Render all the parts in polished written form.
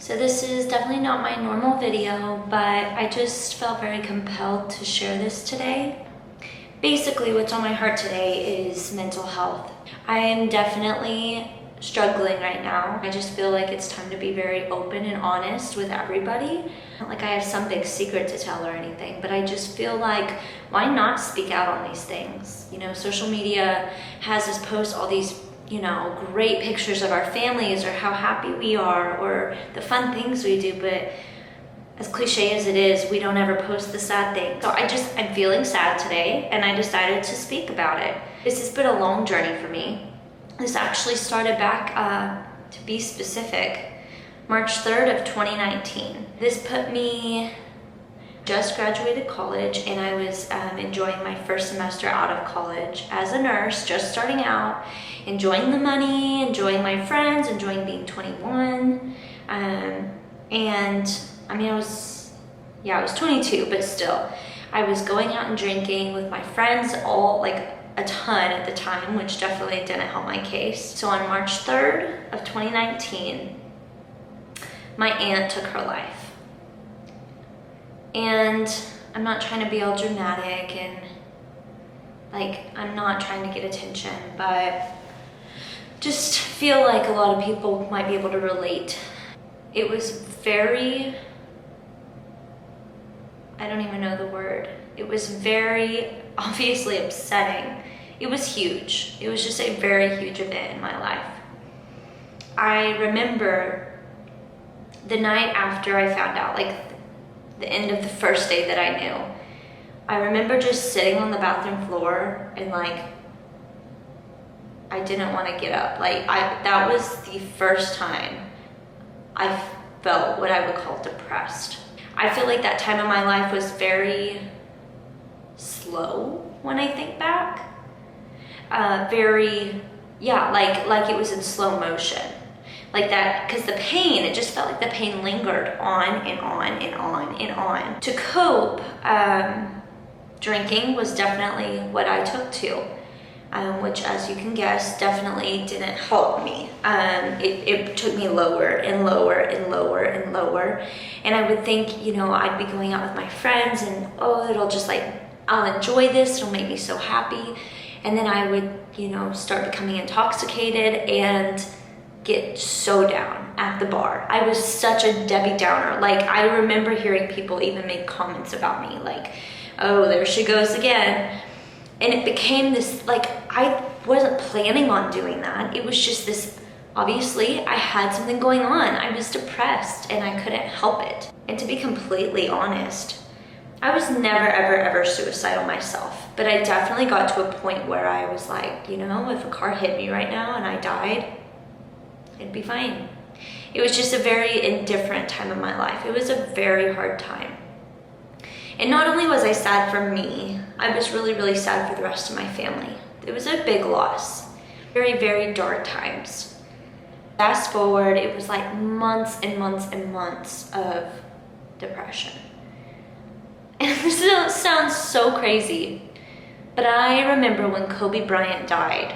So this is definitely not my normal video, but I just felt very compelled to share this today. Basically, what's on my heart today is mental health. I am definitely struggling right now. I just feel like it's time to be very open and honest with everybody. Not like I have some big secret to tell or anything, but I just feel like, why not speak out on these things? You know, social media has us post all these, great pictures of our families or how happy we are or the fun things we do, but as cliche as it is, we don't ever post the sad thing. So I'm feeling sad today, and I decided to speak about it. This has been a long journey for me. This actually started back, to be specific, March 3rd of 2019. This put me, just graduated college, and I was enjoying my first semester out of college as a nurse, just starting out, enjoying the money, enjoying my friends, enjoying being 21. I was 22, but still, I was going out and drinking with my friends, a ton at the time, which definitely didn't help my case. So on March 3rd of 2019, my aunt took her life. And I'm not trying to be all dramatic and I'm not trying to get attention, but just feel like a lot of people might be able to relate. It was very, I don't even know the word. It was very obviously upsetting. It was huge. It was just a very huge event in my life. I remember the night after I found out, the end of the first day that I knew, I remember just sitting on the bathroom floor and I didn't want to get up. That was the first time I felt what I would call depressed. I feel like that time in my life was very slow when I think back. Like it was in slow motion. Like that, because the pain, it just felt like the pain lingered on and on and on and on. To cope, drinking was definitely what I took to, which, as you can guess, definitely didn't help me. It took me lower and lower and lower and lower. And I would think, I'd be going out with my friends and, it'll just I'll enjoy this, it'll make me so happy. And then I would, start becoming intoxicated and get so down at the bar. I was such a Debbie Downer. I remember hearing people even make comments about me, oh, there she goes again. And it became this, I wasn't planning on doing that. It was just this, obviously I had something going on. I was depressed and I couldn't help it. And to be completely honest, I was never, ever, ever suicidal myself. But I definitely got to a point where I was if a car hit me right now and I died, it'd be fine. It was just a very indifferent time in my life. It was a very hard time. And not only was I sad for me, I was really, really sad for the rest of my family. It was a big loss. Very, very dark times. Fast forward, it was months and months and months of depression. And this sounds so crazy, but I remember when Kobe Bryant died.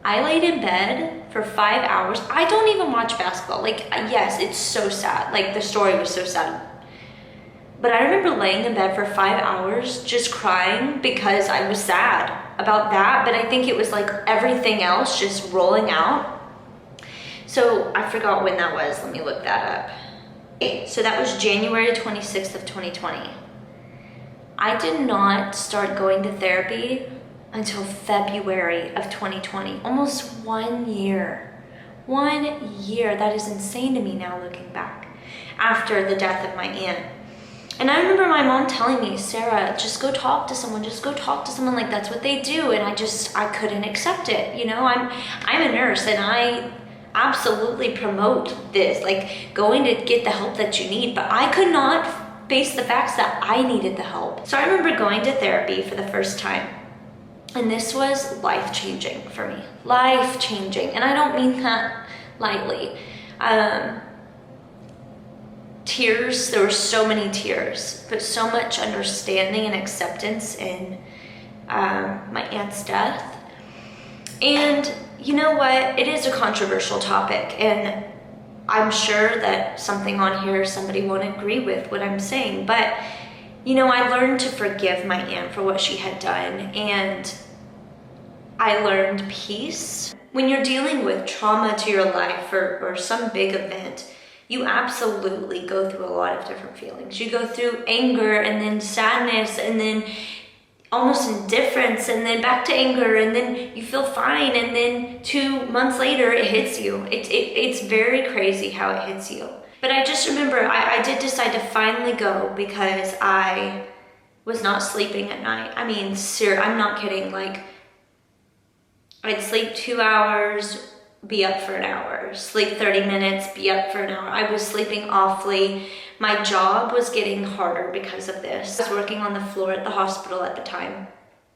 I laid in bed for 5 hours. I don't even watch basketball. Yes, it's so sad. The story was so sad. But I remember laying in bed for 5 hours just crying because I was sad about that. But I think it was everything else just rolling out. So I forgot when that was. Let me look that up. Okay, so that was January 26th of 2020. I did not start going to therapy until February of 2020, almost 1 year. 1 year, that is insane to me now looking back, after the death of my aunt. And I remember my mom telling me, Sarah, just go talk to someone, that's what they do. And I couldn't accept it. I'm a nurse and I absolutely promote this, going to get the help that you need, but I could not face the facts that I needed the help. So I remember going to therapy for the first time. And this was life-changing for me. Life-changing. And I don't mean that lightly. Tears, there were so many tears, but so much understanding and acceptance in my aunt's death. And you know what? It is a controversial topic. And I'm sure that something on here, somebody won't agree with what I'm saying, but you know, I learned to forgive my aunt for what she had done, and I learned peace. When you're dealing with trauma to your life or some big event, you absolutely go through a lot of different feelings. You go through anger and then sadness and then almost indifference and then back to anger and then you feel fine and then 2 months later it hits you. It's very crazy how it hits you. But I just remember I did decide to finally go because I was not sleeping at night. I mean, I'm not kidding. Like, I'd sleep 2 hours, be up for an hour, sleep 30 minutes, be up for an hour. I was sleeping awfully. My job was getting harder because of this. I was working on the floor at the hospital at the time.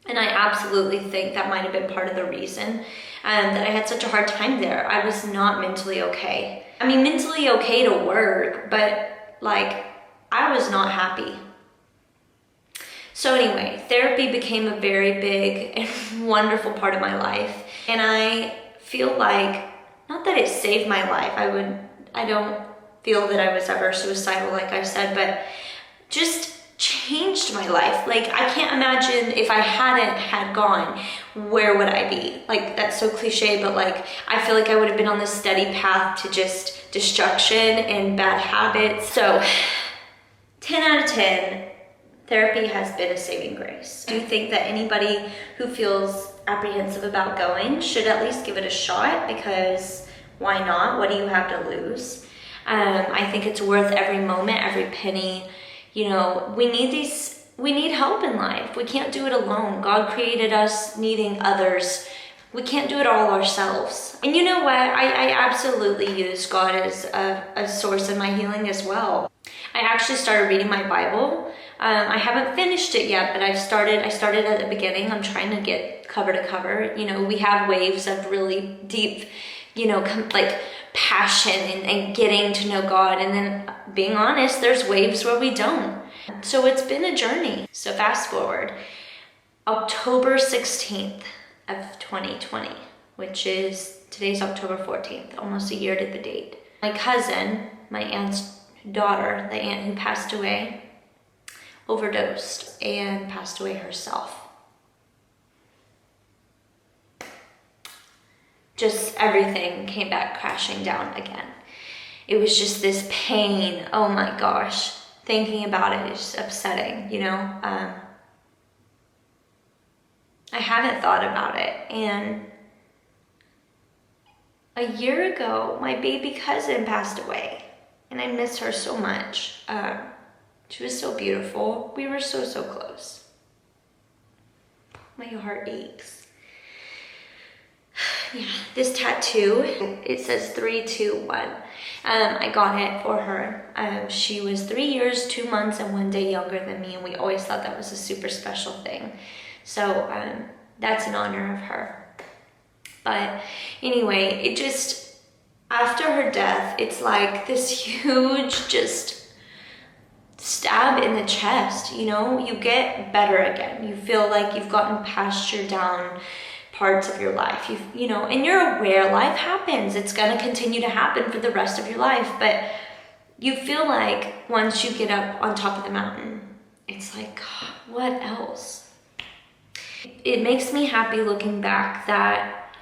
And I absolutely think that might have been part of the reason that I had such a hard time there. I was not mentally okay. I mean, mentally okay to work, but like, I was not happy. So anyway, therapy became a very big and wonderful part of my life. And I feel like, not that it saved my life, I don't feel that I was ever suicidal, like I said, but just changed my life. Like, I can't imagine if I hadn't had gone, where would I be? Like, that's so cliche, but like, I feel like I would have been on this steady path to just destruction and bad habits. So 10 out of 10, therapy has been a saving grace. Do you think that anybody who feels apprehensive about going should at least give it a shot? Because why not? What do you have to lose? I think it's worth every moment, every penny. You know, we need help in life. We can't do it alone. God created us needing others. We can't do it all ourselves. And you know what? I absolutely use God as a source of my healing as well. I actually started reading my Bible. I haven't finished it yet, but I started at the beginning. I'm trying to get cover to cover. You know, we have waves of really deep, you know, like passion and getting to know God. And then being honest, there's waves where we don't. So it's been a journey. So fast forward, October 16th of 2020, which is today's October 14th, almost a year to the date. My cousin, my aunt's daughter, the aunt who passed away, overdosed and passed away herself. Just everything came back crashing down again. It was just this pain. Oh my gosh. Thinking about it is upsetting, you know? I haven't thought about it. And a year ago, my baby cousin passed away. And I miss her so much. She was so beautiful. We were so close. My heart aches. Yeah, this tattoo, it says 3, 2, 1. I got it for her. She was 3 years, 2 months, and 1 day younger than me, and we always thought that was a super special thing. So that's in honor of her. But anyway, it just, after her death, it's like this huge just stab in the chest, you know? You get better again. You feel like you've gotten past your down parts of your life, you know, and you're aware life happens. It's going to continue to happen for the rest of your life, but you feel like once you get up on top of the mountain, it's like, God, what else? It makes me happy looking back that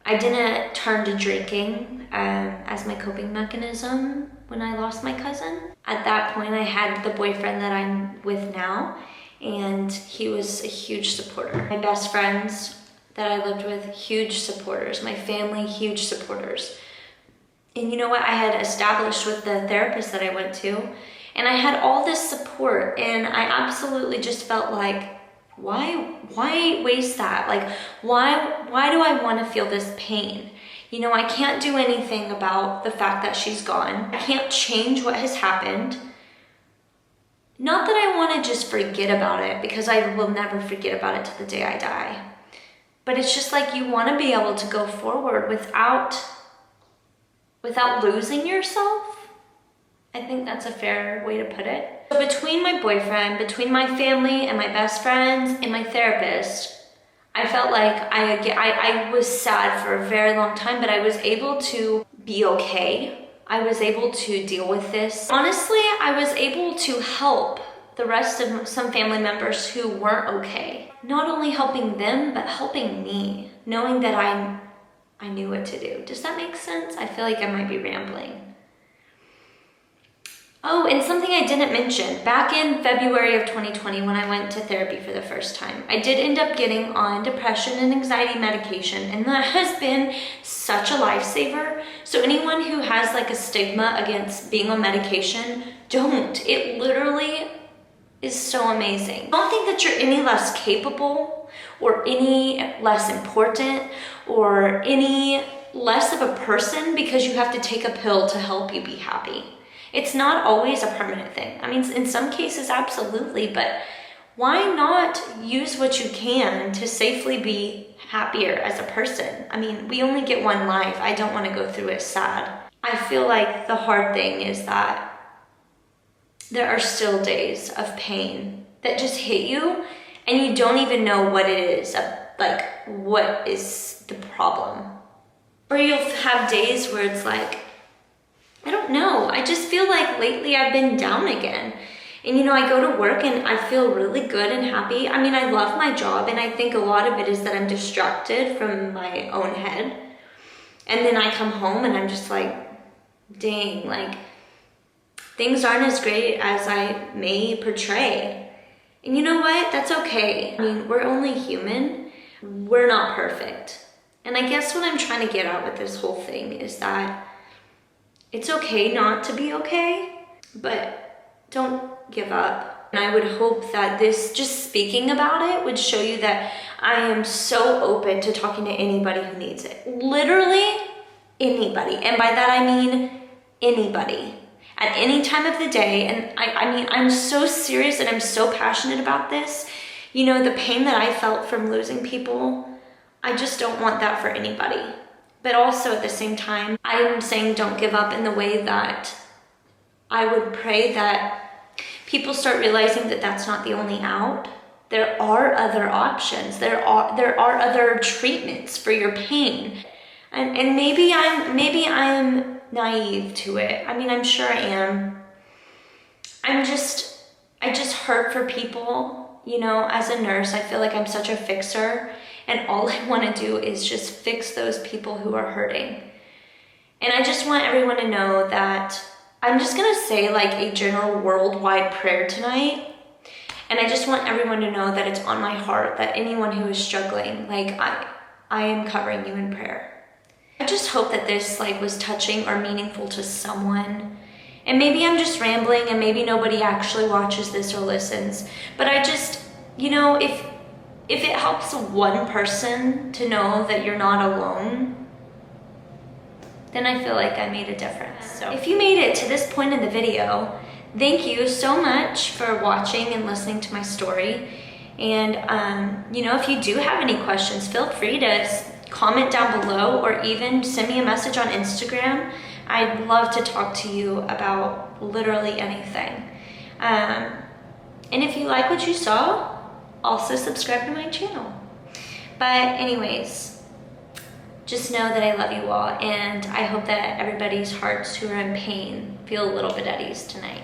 I didn't turn to drinking as my coping mechanism when I lost my cousin. At that point, I had the boyfriend that I'm with now, and he was a huge supporter. My best friends that I lived with, huge supporters. My family, huge supporters. And you know what? I had established with the therapist that I went to, and I had all this support, and I absolutely just felt like, why waste that? Like, why do I want to feel this pain? You know, I can't do anything about the fact that she's gone. I can't change what has happened. Not that I want to just forget about it, because I will never forget about it till the day I die. But it's just like you want to be able to go forward without losing yourself. I think that's a fair way to put it. So between my boyfriend, between my family and my best friends and my therapist, I felt like I was sad for a very long time, but I was able to be okay. I was able to deal with this. Honestly, I was able to help the rest of some family members who weren't okay. Not only helping them, but helping me, knowing that I knew what to do. Does that make sense? I feel like I might be rambling. Oh, and something I didn't mention, back in February of 2020 when I went to therapy for the first time, I did end up getting on depression and anxiety medication, and that has been such a lifesaver. So anyone who has like a stigma against being on medication, don't. It literally is so amazing. Don't think that you're any less capable or any less important or any less of a person because you have to take a pill to help you be happy. It's not always a permanent thing. I mean, in some cases, absolutely, but why not use what you can to safely be happier as a person? I mean, we only get one life. I don't want to go through it sad. I feel like the hard thing is that there are still days of pain that just hit you and you don't even know what it is, like what is the problem. Or you'll have days where it's like, I don't know. I just feel like lately I've been down again. And you know, I go to work and I feel really good and happy. I mean, I love my job and I think a lot of it is that I'm distracted from my own head. And then I come home and I'm just like, dang, like things aren't as great as I may portray. And you know what? That's okay. I mean, we're only human. We're not perfect. And I guess what I'm trying to get at with this whole thing is that it's okay not to be okay, but don't give up. And I would hope that this, just speaking about it, would show you that I am so open to talking to anybody who needs it. Literally anybody. And by that I mean anybody. At any time of the day. And I mean, I'm so serious and I'm so passionate about this. You know, the pain that I felt from losing people, I just don't want that for anybody. But also at the same time, I'm saying don't give up in the way that I would pray that people start realizing that that's not the only out. There are other options. There are other treatments for your pain. And maybe I'm naive to it. I mean, I'm sure I am. I just hurt for people, you know, as a nurse. I feel like I'm such a fixer. And all I want to do is just fix those people who are hurting. And I just want everyone to know that I'm just going to say like a general worldwide prayer tonight. And I just want everyone to know that it's on my heart that anyone who is struggling, like I am covering you in prayer. I just hope that this like was touching or meaningful to someone. And maybe I'm just rambling and maybe nobody actually watches this or listens. But I just, you know, if it helps one person to know that you're not alone, then I feel like I made a difference. So if you made it to this point in the video, thank you so much for watching and listening to my story. And you know, if you do have any questions, feel free to comment down below or even send me a message on Instagram. I'd love to talk to you about literally anything. And if you like what you saw, also subscribe to my channel. But anyways, just know that I love you all, and I hope that everybody's hearts who are in pain feel a little bit at ease tonight.